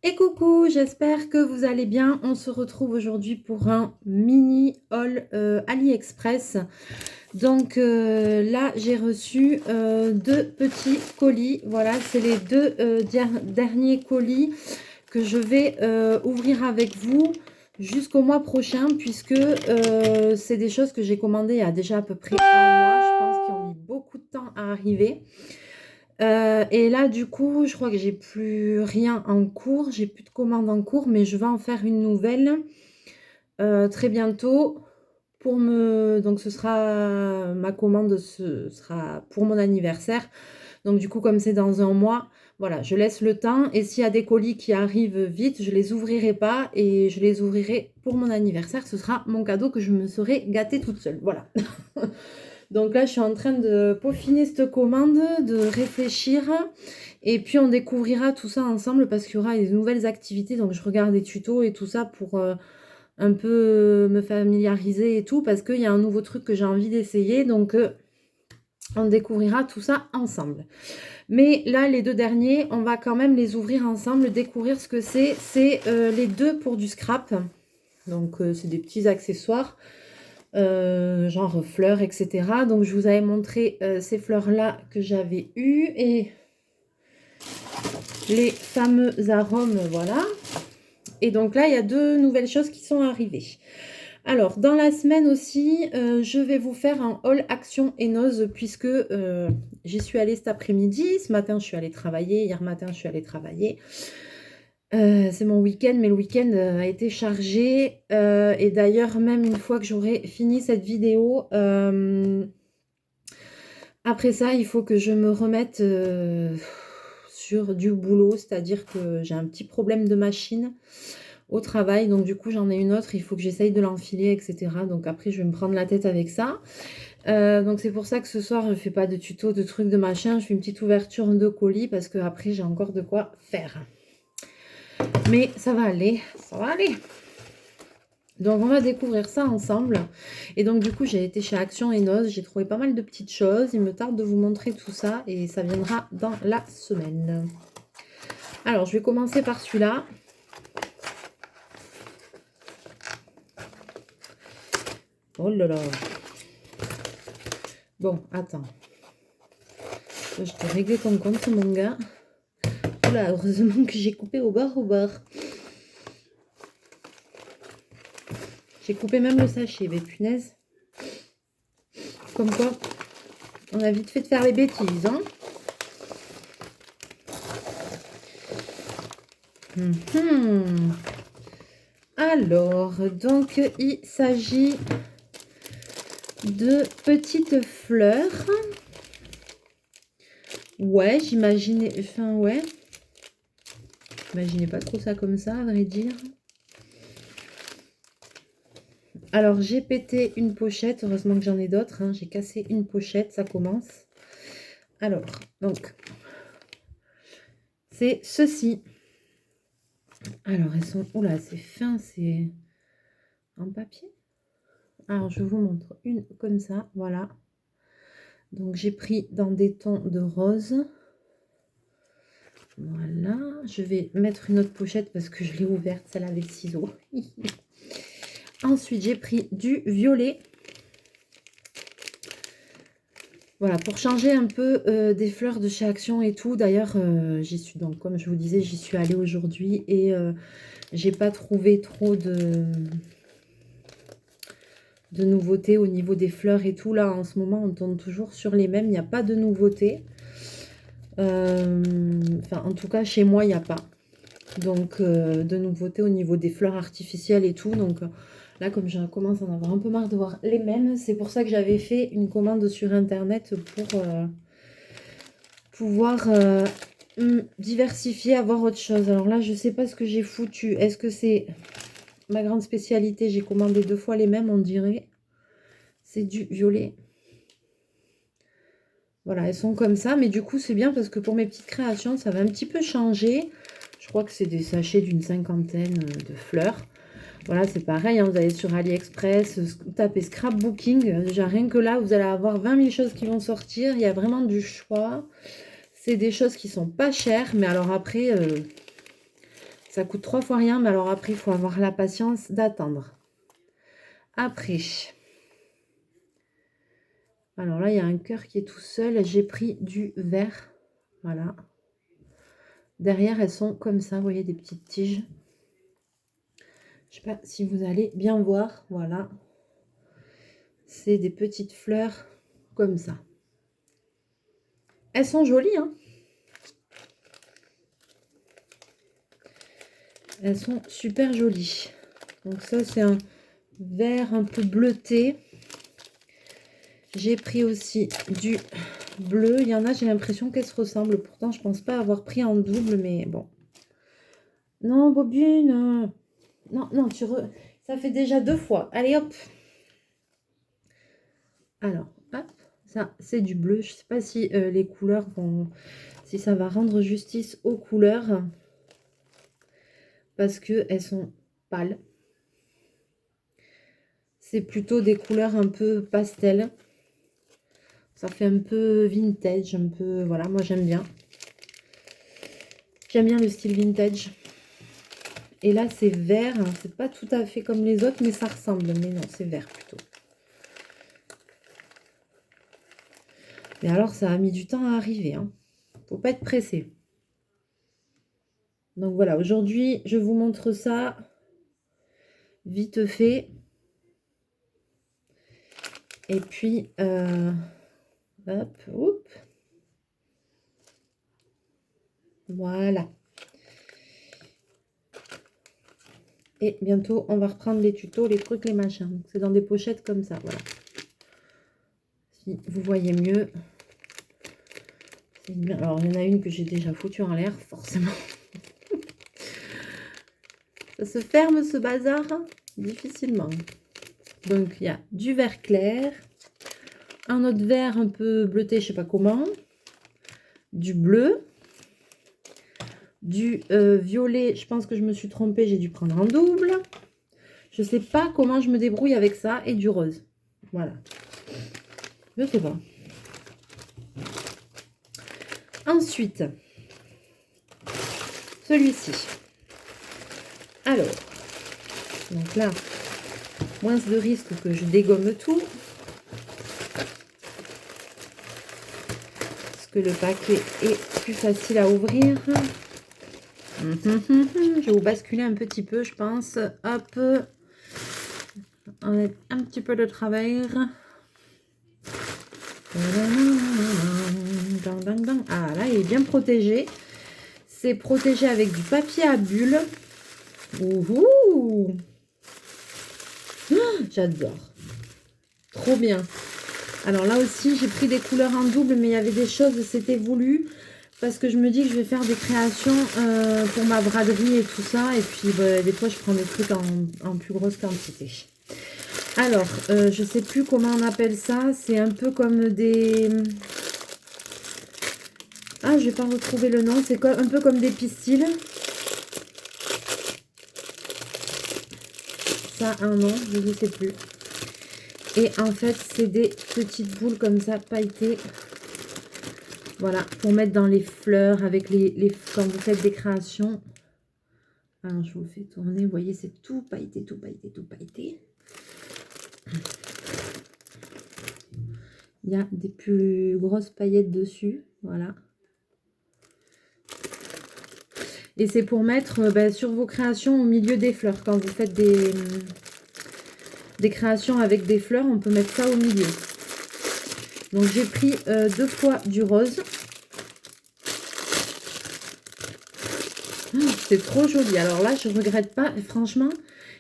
Et coucou, j'espère que vous allez bien. On se retrouve aujourd'hui pour un mini haul AliExpress. Donc là, j'ai reçu deux petits colis. Voilà, c'est les deux derniers colis que je vais ouvrir avec vous jusqu'au mois prochain, puisque c'est des choses que j'ai commandées il y a déjà à peu près un mois. Je pense qu'ils ont mis beaucoup de temps à arriver. Et là, du coup, je crois que j'ai plus rien en cours, j'ai plus de commandes en cours, mais je vais en faire une nouvelle très bientôt donc ce sera ma commande, ce sera pour mon anniversaire. Donc du coup, comme c'est dans un mois, voilà, je laisse le temps. Et s'il y a des colis qui arrivent vite, je les ouvrirai pas et je les ouvrirai pour mon anniversaire. Ce sera mon cadeau que je me serai gâtée toute seule. Voilà. Donc là, je suis en train de peaufiner cette commande, de réfléchir. Et puis, on découvrira tout ça ensemble parce qu'il y aura des nouvelles activités. Donc, je regarde des tutos et tout ça pour un peu me familiariser et tout. Parce qu'il y a un nouveau truc que j'ai envie d'essayer. Donc, on découvrira tout ça ensemble. Mais là, les deux derniers, on va quand même les ouvrir ensemble, découvrir ce que c'est. C'est les deux pour du scrap. Donc, c'est des petits accessoires. Genre fleurs, etc. Donc je vous avais montré ces fleurs là que j'avais eues et les fameux arômes, voilà. Et donc là il y a deux nouvelles choses qui sont arrivées. Alors dans la semaine aussi je vais vous faire un haul Action Enoz puisque j'y suis allée cet après-midi. Ce matin je suis allée travailler, hier matin je suis allée travailler. C'est mon week-end, mais le week-end a été chargé. Et d'ailleurs, même une fois que j'aurai fini cette vidéo, après ça, il faut que je me remette sur du boulot. C'est-à-dire que j'ai un petit problème de machine au travail. Donc du coup, j'en ai une autre. Il faut que j'essaye de l'enfiler, etc. Donc après, je vais me prendre la tête avec ça. Donc c'est pour ça que ce soir, je ne fais pas de tuto, de trucs, de machin. Je fais une petite ouverture de colis parce que après j'ai encore de quoi faire. Mais ça va aller, ça va aller. Donc on va découvrir ça ensemble. Et donc du coup j'ai été chez Action Enoz, j'ai trouvé pas mal de petites choses. Il me tarde de vous montrer tout ça et ça viendra dans la semaine. Alors je vais commencer par celui-là. Oh là là. Bon, attends. Je te régler ton compte mon gars. Oula, heureusement que j'ai coupé au bord, au bord. J'ai coupé même le sachet, mais punaise. Comme quoi, on a vite fait de faire les bêtises, hein. Alors, donc, il s'agit de petites fleurs. Ouais, j'imaginais... Enfin, ouais. J'imaginais pas trop ça comme ça, à vrai dire. Alors, j'ai pété une pochette. Heureusement que j'en ai d'autres. Hein. J'ai cassé une pochette, ça commence. Alors, donc... c'est ceci. Alors, elles sont... Oula, c'est fin, c'est... en papier. Alors, je vous montre une comme ça, voilà. Donc, j'ai pris dans des tons de rose. Voilà. Je vais mettre une autre pochette parce que je l'ai ouverte, celle avec ciseaux. Ensuite, j'ai pris du violet. Voilà, pour changer un peu des fleurs de chez Action et tout. D'ailleurs, j'y suis donc, comme je vous disais, j'y suis allée aujourd'hui et j'ai pas trouvé trop de nouveautés au niveau des fleurs et tout. Là, en ce moment, on tourne toujours sur les mêmes. Il n'y a pas de nouveautés. Enfin, en tout cas, chez moi, il n'y a pas. Donc, de nouveautés au niveau des fleurs artificielles et tout. Donc, là, comme je commence à en avoir un peu marre de voir les mêmes, c'est pour ça que j'avais fait une commande sur Internet pour pouvoir diversifier, avoir autre chose. Alors là, je sais pas ce que j'ai foutu. Est-ce que c'est ma grande spécialité? J'ai commandé 2 fois les mêmes, on dirait. C'est du violet. Voilà, elles sont comme ça. Mais du coup, c'est bien parce que pour mes petites créations, ça va un petit peu changer. Je crois que c'est des sachets d'une 50aine de fleurs. Voilà, c'est pareil, hein, vous allez sur AliExpress, tapez scrapbooking. Déjà, rien que là, vous allez avoir 20 000 choses qui vont sortir. Il y a vraiment du choix. C'est des choses qui sont pas chères. Mais alors après, Ça coûte 3 fois rien, mais alors après, il faut avoir la patience d'attendre. Après, alors là, il y a un cœur qui est tout seul. J'ai pris du vert. Voilà. Derrière, elles sont comme ça, vous voyez, des petites tiges. Je ne sais pas si vous allez bien voir. Voilà. C'est des petites fleurs comme ça. Elles sont jolies, hein. Elles sont super jolies. Donc ça, c'est un vert un peu bleuté. J'ai pris aussi du bleu. Il y en a, j'ai l'impression qu'elles se ressemblent. Pourtant, je pense pas avoir pris en double, mais bon. Non, Bobine. Non, non, ça fait déjà 2 fois. Allez, hop. Alors, hop. Ça, c'est du bleu. Je sais pas si les couleurs vont... Si ça va rendre justice aux couleurs. Parce qu'elles sont pâles. C'est plutôt des couleurs un peu pastel. Ça fait un peu vintage, un peu... Voilà, moi j'aime bien. J'aime bien le style vintage. Et là, c'est vert. Hein. C'est pas tout à fait comme les autres, mais ça ressemble. Mais non, c'est vert plutôt. Mais alors, ça a mis du temps à arriver. Hein. Faut pas être pressé. Donc voilà, aujourd'hui, je vous montre ça vite fait. Et puis, hop, hop. Voilà. Et bientôt, on va reprendre les tutos, les trucs, les machins. C'est dans des pochettes comme ça, voilà. Si vous voyez mieux. Bien. Alors, il y en a une que j'ai déjà foutue en l'air, forcément. Ça se ferme, ce bazar, difficilement. Donc, il y a du vert clair, un autre vert un peu bleuté, je sais pas comment, du bleu, du violet, je pense que je me suis trompée, j'ai dû prendre en double. Je sais pas comment je me débrouille avec ça, et du rose. Voilà. Je sais pas. Ensuite, celui-ci. Alors, donc là, moins de risque que je dégomme tout. Parce que le paquet est plus facile à ouvrir. Je vais vous basculer un petit peu, je pense. Hop. On a un petit peu de travers. Ah là, il est bien protégé. C'est protégé avec du papier à bulles. Ouhou. J'adore. Trop bien. Alors là aussi, j'ai pris des couleurs en double, mais il y avait des choses, c'était voulu. Parce que je me dis que je vais faire des créations pour ma braderie et tout ça. Et puis, bah, des fois, je prends des trucs en plus grosse quantité. Alors, je sais plus comment on appelle ça. C'est un peu comme des... Ah, je vais pas retrouver le nom. C'est un peu comme des pistils. Ça, un nom, je ne sais plus. Et en fait, c'est des petites boules comme ça, pailletées. Voilà, pour mettre dans les fleurs, avec quand vous faites des créations. Alors, je vous le fais tourner. Vous voyez, c'est tout pailleté, tout pailleté, tout pailleté. Il y a des plus grosses paillettes dessus. Voilà. Et c'est pour mettre sur vos créations au milieu des fleurs. Quand vous faites des créations avec des fleurs, on peut mettre ça au milieu. Donc, j'ai pris 2 fois du rose. C'est trop joli. Alors là, je ne regrette pas. Et franchement,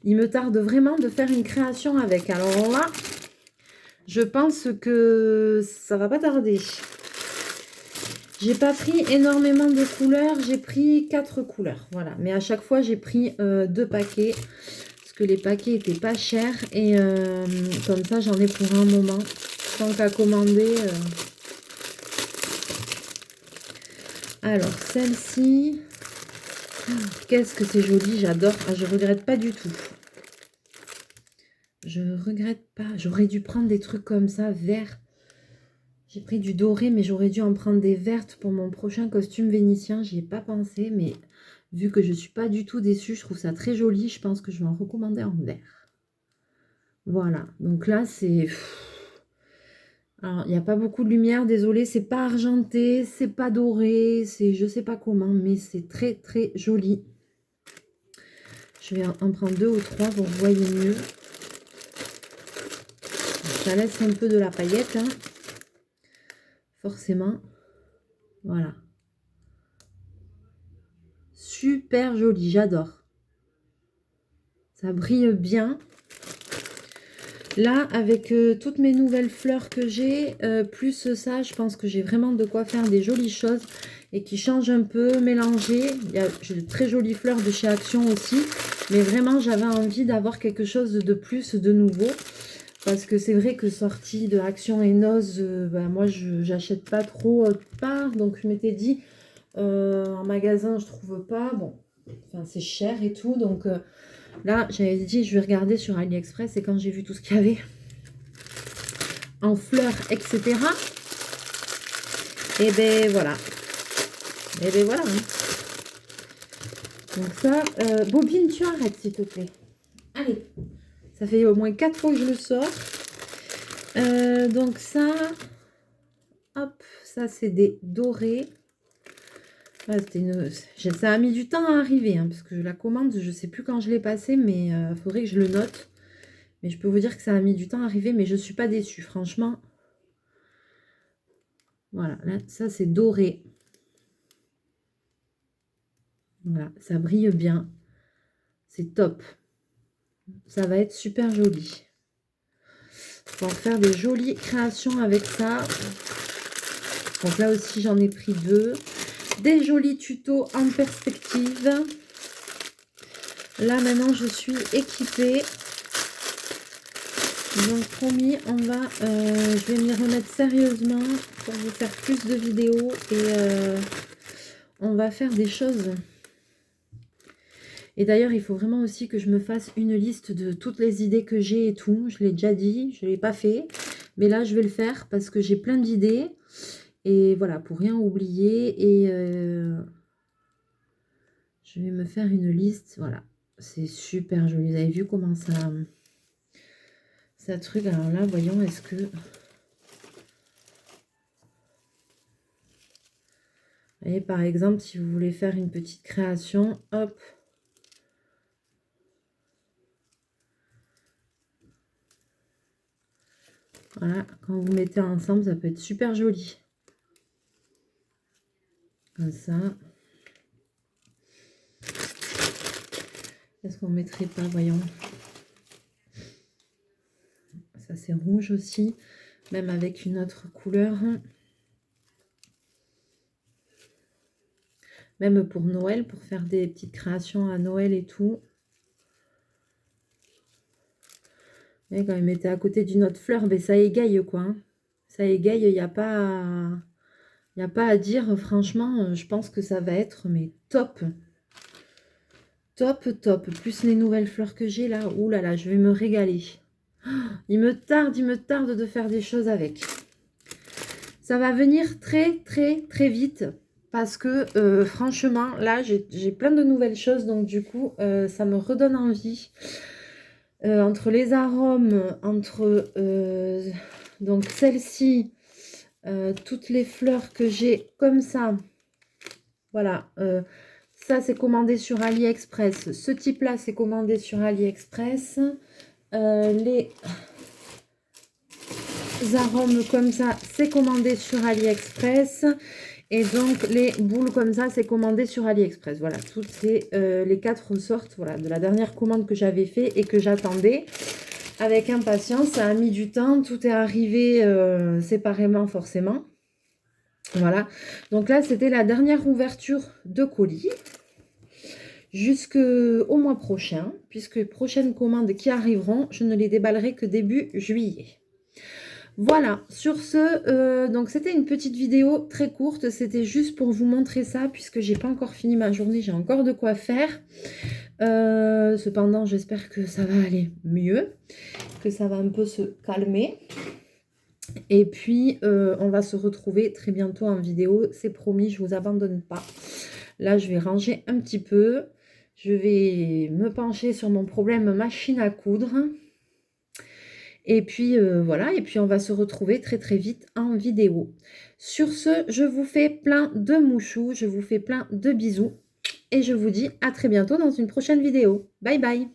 il me tarde vraiment de faire une création avec. Alors là, je pense que ça va pas tarder. J'ai pas pris énormément de couleurs. J'ai pris 4 couleurs. Voilà. Mais à chaque fois, j'ai pris 2 paquets. Parce que les paquets étaient pas chers. Et comme ça, j'en ai pour un moment. Tant qu'à commander. Alors, celle-ci... Qu'est-ce que c'est joli, j'adore. Ah, je regrette pas du tout. Je regrette pas. J'aurais dû prendre des trucs comme ça, verts. J'ai pris du doré, mais j'aurais dû en prendre des vertes pour mon prochain costume vénitien. J'y ai pas pensé, mais Vu que je ne suis pas du tout déçue, je trouve ça très joli. Je pense que je vais en recommander en vert. Voilà, donc là, c'est... Alors, il n'y a pas beaucoup de lumière, désolé, c'est pas argenté, c'est pas doré, c'est je sais pas comment, mais c'est très très joli. Je vais en prendre 2 ou 3 pour que vous voyez mieux. Ça laisse un peu de la paillette, hein, forcément. Voilà. Super joli, j'adore. Ça brille bien. Là, avec toutes mes nouvelles fleurs que j'ai, plus ça, je pense que j'ai vraiment de quoi faire des jolies choses et qui changent un peu, mélangées. J'ai de très jolies fleurs de chez Action aussi, mais vraiment, j'avais envie d'avoir quelque chose de plus, de nouveau. Parce que c'est vrai que sortie de Action et Noz, bah, moi, j'achète pas trop part, donc je m'étais dit, en magasin, je trouve pas. Bon, enfin, c'est cher et tout, donc... là, j'avais dit, je vais regarder sur AliExpress et quand j'ai vu tout ce qu'il y avait en fleurs, etc. Et ben voilà. Et ben voilà. Hein. Donc ça, Bobine, tu arrêtes s'il te plaît. Allez. Ça fait au moins 4 fois que je le sors. Donc ça, hop, ça c'est des dorés. Ah, ça a mis du temps à arriver, hein, parce que je la commande, je ne sais plus quand je l'ai passé, mais il faudrait que je le note. Mais je peux vous dire que ça a mis du temps à arriver, mais je ne suis pas déçue, franchement. Voilà, là, ça c'est doré. Voilà, ça brille bien. C'est top. Ça va être super joli. On va faire des jolies créations avec ça. Donc là aussi, j'en ai pris 2. Des jolis tutos en perspective. Là, maintenant, je suis équipée. Donc, promis, je vais m'y remettre sérieusement pour vous faire plus de vidéos. Et on va faire des choses. Et d'ailleurs, il faut vraiment aussi que je me fasse une liste de toutes les idées que j'ai et tout. Je l'ai déjà dit, je ne l'ai pas fait. Mais là, je vais le faire parce que j'ai plein d'idées. Et voilà, pour rien oublier. Et je vais me faire une liste. Voilà, c'est super joli. Vous avez vu comment ça truc. Alors là, voyons, est-ce que... Vous voyez, par exemple, si vous voulez faire une petite création, hop. Voilà, quand vous mettez ensemble, ça peut être super joli. Comme ça. Est-ce qu'on ne mettrait pas, voyons. Ça, c'est rouge aussi, même avec une autre couleur. Même pour Noël, pour faire des petites créations à Noël et tout. Et quand il mettait à côté d'une autre fleur, ben ça égaye quoi. Hein. Ça égaye, il n'y a pas à dire. Franchement, je pense que ça va être mais top. Top, top. Plus les nouvelles fleurs que j'ai là. Ouh là là, je vais me régaler. Il me tarde de faire des choses avec. Ça va venir très, très, très vite. Parce que franchement, là, j'ai plein de nouvelles choses. Donc du coup, ça me redonne envie. Entre les arômes, entre donc celle-ci, toutes les fleurs que j'ai comme ça, voilà, ça c'est commandé sur AliExpress, ce type là c'est commandé sur AliExpress, les arômes comme ça c'est commandé sur AliExpress, et donc les boules comme ça c'est commandé sur AliExpress. Voilà, toutes ces les 4 sortes, voilà, de la dernière commande que j'avais fait et que j'attendais avec impatience. Ça a mis du temps, tout est arrivé séparément forcément. Voilà, donc là c'était la dernière ouverture de colis jusqu'au mois prochain, puisque prochaines commandes qui arriveront, je ne les déballerai que début juillet. Voilà, sur ce, donc c'était une petite vidéo très courte, c'était juste pour vous montrer ça, puisque j'ai pas encore fini ma journée, j'ai encore de quoi faire. Cependant, j'espère que ça va aller mieux, que ça va un peu se calmer. Et puis, on va se retrouver très bientôt en vidéo, c'est promis, je vous abandonne pas. Là, je vais ranger un petit peu. Je vais me pencher sur mon problème machine à coudre. Et puis voilà, et puis on va se retrouver très très vite en vidéo. Sur ce, je vous fais plein de mouchous, je vous fais plein de bisous et je vous dis à très bientôt dans une prochaine vidéo. Bye bye!